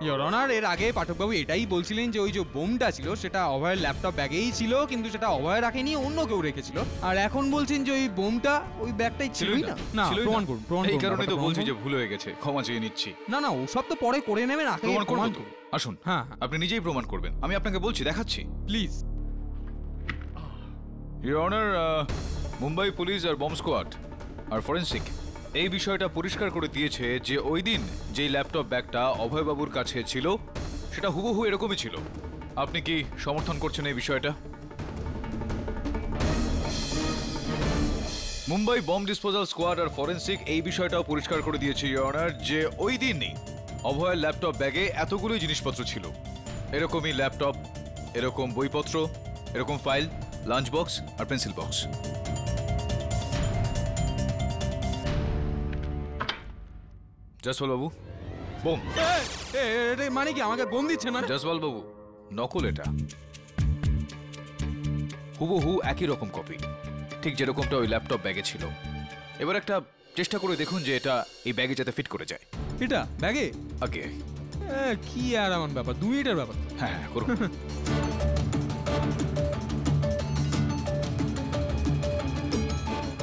ইওর অনার, এর আগে পাঠকবাবু এটাই বলছিলেন যে ওই যে বোমটা ছিল সেটা অভয়ের ল্যাপটপ ব্যাগেই ছিল, কিন্তু সেটা অভয় রাখেনি, অন্য কেউ রেখেছিল। আর এখন বলছেন যে ওই বোমটা ওই ব্যাগটাই ছিলই না। না, প্রমাণ করুন, প্রমাণ করুন। এই কারণে তো বলছি যে ভুল হয়ে গেছে, ক্ষমা চেয়ে নিচ্ছি। না না, ওসব তো পরে করে নেবেন, আগে প্রমাণ করুন। আসুন, হ্যাঁ আপনি নিজেই প্রমাণ করবেন, আমি আপনাকে বলছি, দেখাচ্ছি। Please. Your honour, Mumbai police আর বম্ব স্কোয়াড আর ফরেন্সিক এই বিষয়টা পরিষ্কার করে দিয়েছে যে ওই দিন যেই ল্যাপটপ ব্যাগটা অভয়বাবুর কাছে ছিল সেটা হুবহু এরকমই ছিল। আপনি কি সমর্থন করছেন এই বিষয়টা? মুম্বাই বম্ব ডিসপোজাল স্কোয়াড আর ফরেন্সিক এই বিষয়টাও পরিষ্কার করে দিয়েছে ইওর অনার যে ওই দিনই অভয়ের ল্যাপটপ ব্যাগে এতগুলোই জিনিসপত্র ছিল। এরকমই ল্যাপটপ, এরকম বইপত্র, এরকম ফাইল, লাঞ্চ বক্স আর পেন্সিল বক্স। জসওয়াল বাবু, বোম। মানে কি আমাকে বোম দিচ্ছেন? মানে জসওয়াল বাবু, নকল এটা, হুবহু একই রকম কপি, ঠিক যেরকমটা ওই ল্যাপটপ ব্যাগে ছিল। এবার একটা চেষ্টা করে দেখুন যে এটা এই ব্যাগে যাতে ফিট করে যায়। এটা ব্যাগে? ওকে। কি আর এমন ব্যাপার, 2 মিনিটের ব্যাপার। হ্যাঁ হ্যাঁ, করুন।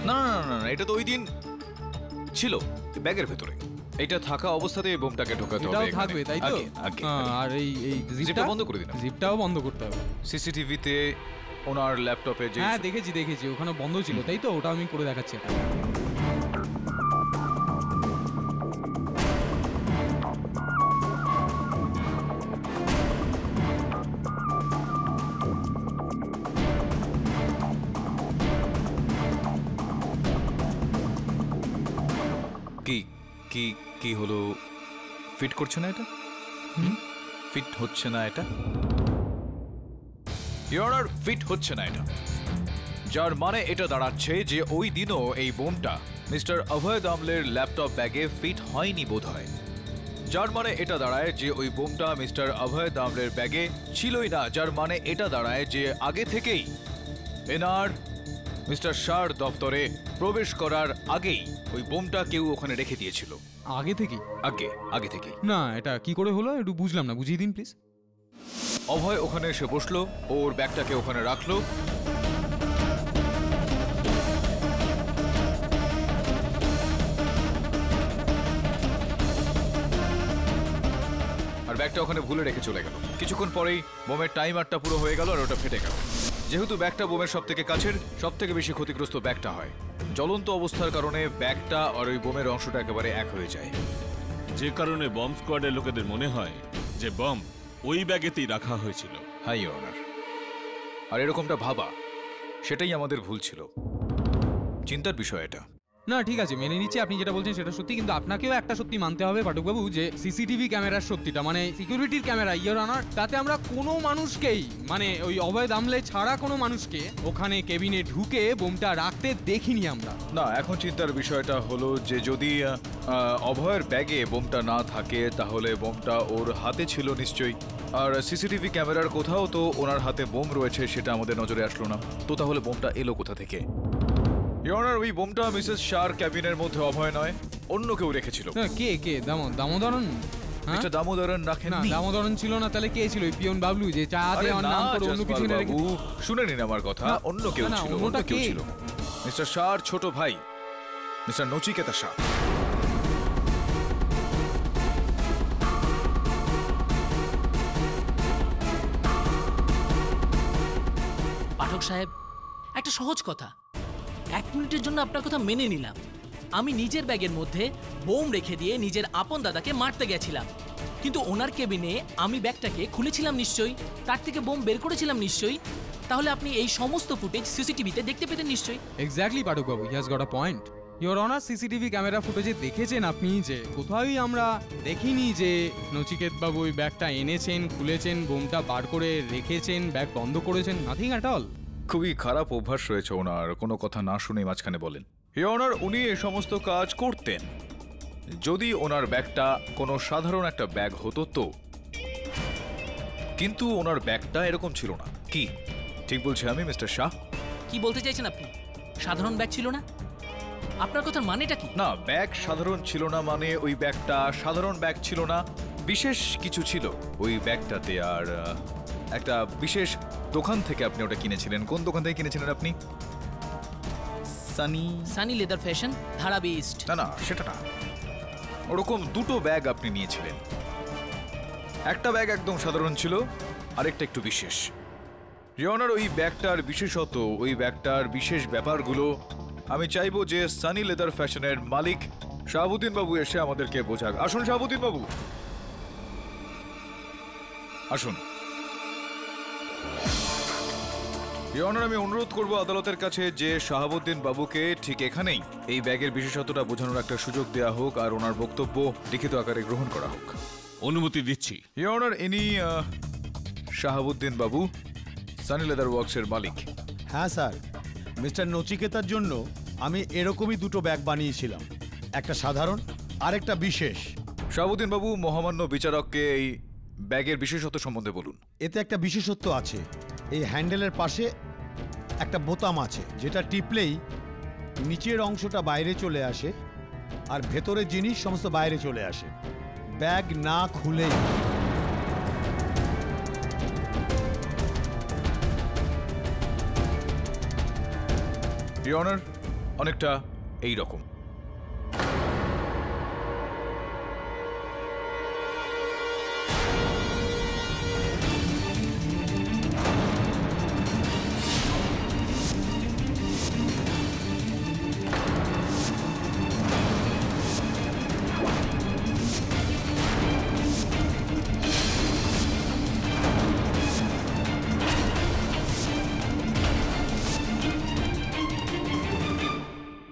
না না না না, এটা তো ওই দিন ছিল ব্যাগের ভেতরে। এটা থাকা অবস্থাতেই বোমটাকে ঢোকাতে হবে। এটাও এখানে। থাকবে, তাই তো? আগে, আগে। আর এই জিপটা বন্ধ করে দিন। জিপটাও বন্ধ করতে হবে। সিসিটিভিতে ওনার ল্যাপটপে যে হ্যাঁ দেখেছি, ওখানে বন্ধ ছিল, তাই তো? ওটা আমি করে দেখাচ্ছি। কি কি কি হলো? ফিট করছে না এটা? ফিট হচ্ছে না এটা? ইওর অনার, ফিট হচ্ছে না এটা, যার মানে এটা দাঁড়াচ্ছে যে ওই দিনও এই বোমটা মিস্টার অভয় দামলের ল্যাপটপ ব্যাগে ফিট হয়নি বোধহয়। যার মানে এটা দাঁড়ায় যে ওই বোমটা মিস্টার অভয় দামলের ব্যাগে ছিলই না। যার মানে এটা দাঁড়ায় যে আগে থেকেই এনার মিস্টার শাহর দফতরে প্রবেশ করার আগেই ওই বোমটা কেউ ওখানে রেখে দিয়েছিল। আগে থেকে? আগে থেকেই। না, এটা কি করে হলো একটু বুঝলাম না, বুঝিয়ে দিন প্লিজ। অভয় ওখানে এসে বসলো, ওর ব্যাগটাকে ওখানে রাখলো, আর ব্যাগটা ওখানে ভুলে রেখে চলে গেল। কিছুক্ষণ পরেই বোমের টাইমারটা পুরো হয়ে গেল আর ওটা ফেটে গেল। যেহেতু ব্যাগটা বোমের সব থেকে কাছের, সব থেকে বেশি ক্ষতিগ্রস্ত ব্যাগটা হয়। জ্বলন্ত অবস্থার কারণে ব্যাগটা আর ওই বোমের অংশটা একেবারে এক হয়ে যায়। যে কারণে বম্ব স্কোয়াডের লোকেদের মনে হয় যে বম ওই ব্যাগেতেই রাখা হয়েছিল। হাই ইওর অনার, আর এরকমটা ভাবা সেটাই আমাদের ভুল ছিল। চিন্তার বিষয় এটা। না ঠিক আছে, মেনে নিচ্ছি আপনি যেটা বলছেন সেটা সত্যি, কিন্তু আপনাকেও একটা সত্যি মানতে হবে পাঠকবাবু, যে সিসিটিভি ক্যামেরার সত্যিটা, মানে সিকিউরিটির ক্যামেরা ইওর অনার, তাতে আমরা কোনো মানুষকেই, মানে ওই অভয় দামলে ছাড়া কোনো মানুষকে ওখানে কেবিনে ঢুকে বোমটা রাখতে দেখিনি আমরা। না, এখন চিন্তার বিষয়টা হলো যে যদি অভয়ের ব্যাগে বোমটা না থাকে তাহলে বোমটা ওর হাতে ছিল নিশ্চয়ই। আর সিসিটিভি ক্যামেরার কোথাও তো ওনার হাতে বোম রয়েছে, সেটা আমাদের নজরে আসলো না। তো তাহলে বোমটা এলো কোথা থেকে? ইওর অনার, ওই বোমটা মিসেস শাহর ক্যাবিনের মধ্যে অভয় নয়, অন্য কেউ রেখেছিল। কে? দামোদরন? মিস্টার দামোদরন রাখেন না, দামোদরন ছিল না, তাহলে কে ছিল? পিয়ন বাবলু, যে চা দিয়ে নাম করে অন্য কিছু এনে রেখে। শুনে নিন আমার কথা, অন্য কেউ ছিল, অন্য কেউ ছিল। মিস্টার শাহর ছোট ভাই মিস্টার নচিকেতা শাহ। পাঠক সাহেব, একটা সহজ কথা, 1 মিনিটের জন্য আপনার কথা মেনে নিলাম। আমি নিজের ব্যাগের মধ্যে বোম রেখে দিয়ে নিজের আপন দাদাকে মারতে গেছিলাম, কিন্তু ওনার কেবিনে আমি ব্যাগটাকে খুলেছিলাম নিশ্চয়ই, তার থেকে বোম বের করেছিলাম নিশ্চয়ই। তাহলে আপনি এই সমস্ত ফুটেজ সিসিটিভিতে দেখতে পেতেন নিশ্চয়ই। এক্স্যাক্টলি পাঠকবাবু, he has got a point. Your honour, CCTV camera ফুটেজে দেখেছেন আপনি যে কোথাওই আমরা দেখিনি যে নচিকেত বাবু ওই ব্যাগটা এনেছেন, খুলেছেন, বোমটা বার করে রেখেছেন, ব্যাগ বন্ধ করেছেন, নাথিং অ্যাট অল। খুবই খারাপ অভ্যাস রয়েছে ওনার, কোনো কথা না শুনে মাঝখানে বলেন। ইওর অনার, উনি এই সমস্ত কাজ করতেন যদি ওনার ব্যাগটা কোনো সাধারণ একটা ব্যাগ হতো তো, কিন্তু ওনার ব্যাগটা এরকম ছিল না। কি ঠিক বলছি আমি মিস্টার শাহ? কি বলতে চাইছেন আপনি? সাধারণ ব্যাগ ছিল না? আপনার কথার মানেটা কি? না, ব্যাগ সাধারণ ছিল না মানে ওই ব্যাগটা সাধারণ ব্যাগ ছিল না, বিশেষ কিছু ছিল ওই ব্যাগটাতে। আর একটা বিশেষ দোকান থেকে আপনি ওটা কিনেছিলেন। কোন দোকান থেকে কিনেছিলেন আপনি? সানি লেদার ফ্যাশন, ধারা বেস্ট। না না, সেটা না। ওরকম দুটো ব্যাগ আপনি নিয়েছিলেন। একটা ব্যাগ একদম সাধারণ ছিল, আরেকটা একটু বিশেষ। ইওর ওই ব্যাগটার বিশেষত, ওই ব্যাগটার বিশেষ ব্যাপারগুলো আমি চাইবো যে সানি লেদার ফ্যাশনের মালিক শাহাবুদ্দিন বাবু এসে আমাদেরকে বোঝাক। আসুন শাহাবুদ্দিন বাবু, আসুন। ইওর আমি অনুরোধ করব আদালতের কাছে যে শাহাবুদ্দিন বাবুকে ঠিক এখানেই এই ব্যাগের বিশেষত্বটা বোঝানোর একটা সুযোগ দেওয়া হোক আর ওনার বক্তব্য লিখিত আকারে গ্রহণ করা হোক। অনুমতি দিচ্ছি। ইওর ইনি শাহাবুদ্দিন বাবু, সানি লেদার ওয়ার্কসের মালিক। হ্যাঁ স্যার, মিস্টার নচিকেতার জন্য আমি এরকমই দুটো ব্যাগ বানিয়েছিলাম, একটা সাধারণ আর একটা বিশেষ। শাহাবুদ্দিন বাবু, মহামান্য বিচারককে এই ব্যাগের বিশেষত্ব সম্বন্ধে বলুন। এতে একটা বিশেষত্ব আছে, এই হ্যান্ডেলের পাশে একটা বোতাম আছে যেটা টিপলেই নিচের অংশটা বাইরে চলে আসে আর ভেতরের জিনিস সমস্ত বাইরে চলে আসে, ব্যাগ না খুলেই। ইওর অনার, অনেকটা এই রকম।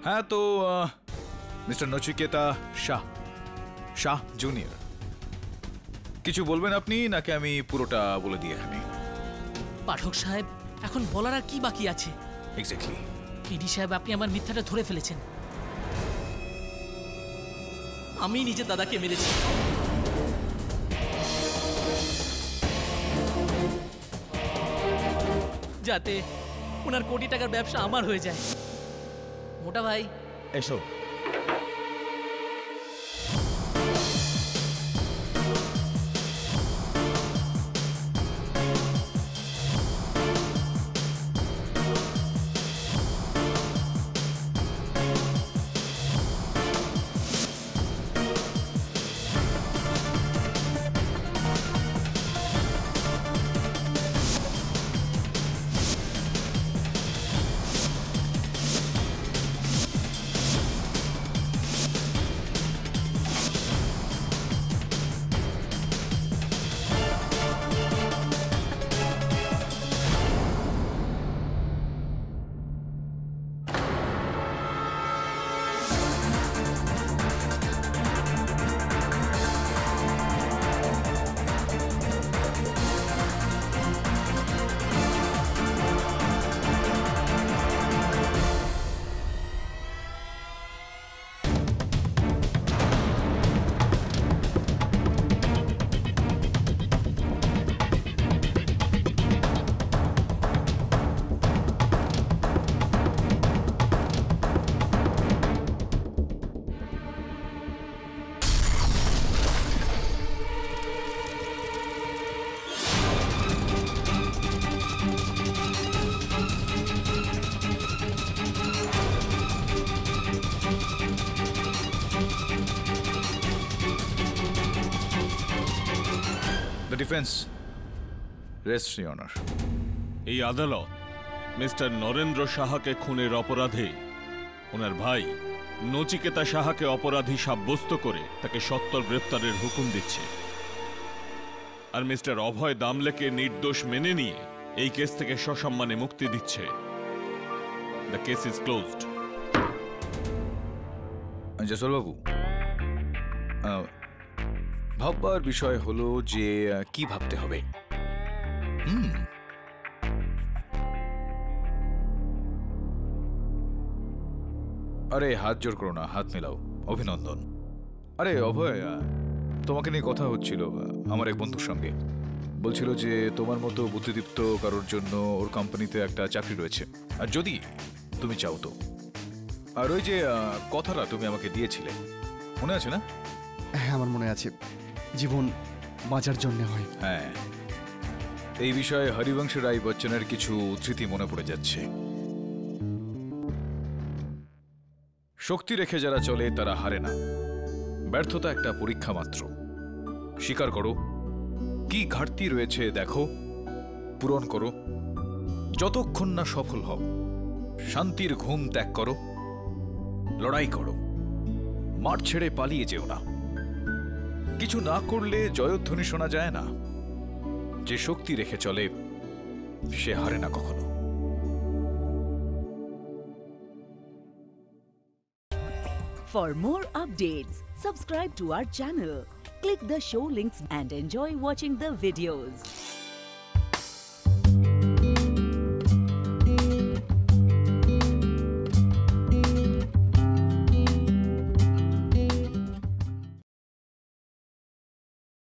হ্যাঁ, তো মিস্টার নচিকেতা শাহ, শাহ জুনিয়র, কিছু বলবেন আপনি নাকি আমি পুরোটা বলে দিই এখানে? পাঠক সাহেব, এখন বলার আর কি বাকি আছে? এক্স্যাক্টলি। ইডি সাহেব, আপনি আমার মিথ্যাটা ধরে ফেলেছেন। আমি নিজের দাদাকে মেরেছি। যাতে ওনার কোটি টাকার ব্যবসা আমার হয়ে যায়। মোটা ভাই, এসো। Defence rest, your honour. এই আদালত মিস্টার নরেন্দ্র সাহাকে খুনের অপরাধে ওনার ভাই নচিকেতা সাহাকে অপরাধী সাব্যস্ত করে তাকে সত্বর গ্রেপ্তারের হুকুম দিচ্ছে। আর মিস্টার অভয় দামলেকে নির্দোষ মেনে নিয়ে এই কেস থেকে সসম্মানে মুক্তি দিচ্ছে। The case is closed. Jaiswal বাবু, ভাববার বিষয় হলো যে কি ভাবতে হবে। আরে হাত জোর করো না, হাত মেলাও। অভিনন্দন। আরে অভয়, তোমাকে নিয়ে কথা হচ্ছিল আমার এক বন্ধুর সঙ্গে। বলছিল যে তোমার মতো বুদ্ধিদীপ্ত কারোর জন্য ওর কোম্পানিতে একটা চাকরি রয়েছে, আর যদি তুমি চাও তো। আর ওই যে কথাটা তুমি আমাকে দিয়েছিলে, মনে আছে না? হ্যাঁ, আমার মনে আছে, জীবন বাঁচার জন্য হয়। হ্যাঁ, এই বিষয়ে হরিবংশ রায় বচ্চনের কিছু উদ্ধৃতি মনে পড়ে যাচ্ছে। শক্তি রেখে যারা চলে তারা হারে না, ব্যর্থতা একটা পরীক্ষা মাত্র। স্বীকার করো, কি ঘাটতি রয়েছে দেখো, পূরণ করো, যতক্ষণ না সফল হও। শান্তির ঘুম ত্যাগ করো, লড়াই করো, মাঠ ছেড়ে পালিয়ে যেও না। কিছু না করলে জয়ধ্বনি শোনা যায় না। যে শক্তি রেখে চলে সে হারে না কখনো। For more updates, subscribe to our channel, click the show links and enjoy watching the videos.